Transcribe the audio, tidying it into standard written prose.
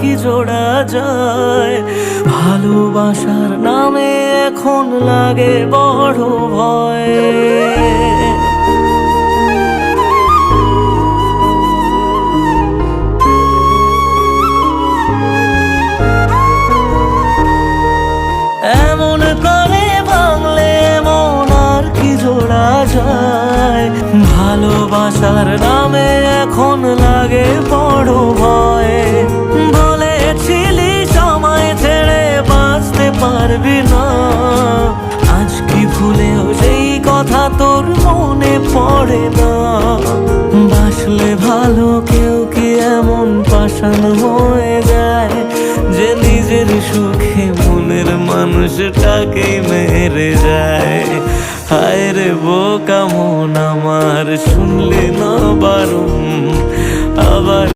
কি জোড়া যায়। ভালোবাসার নামে এখন লাগে বড় ভয়। এমন করে ভাঙলে মন আর কি জোড়া যায়। ভালোবাসার নামে এখন লাগে বড় ভয়। বলেছিলি সময় ছেড়ে বাঁচতে পারবি না, আজ কি ভুলেও সেই কথা তোর মনে পড়ে না। বাসলে ভালো কেউ কি এমন পাষাণ হয়ে যায়, যে নিজের সুখে মনের মানুষটাকেই মেরে যায়। হায় রে বোকা মন আমার, শুনলে না বারণ আবার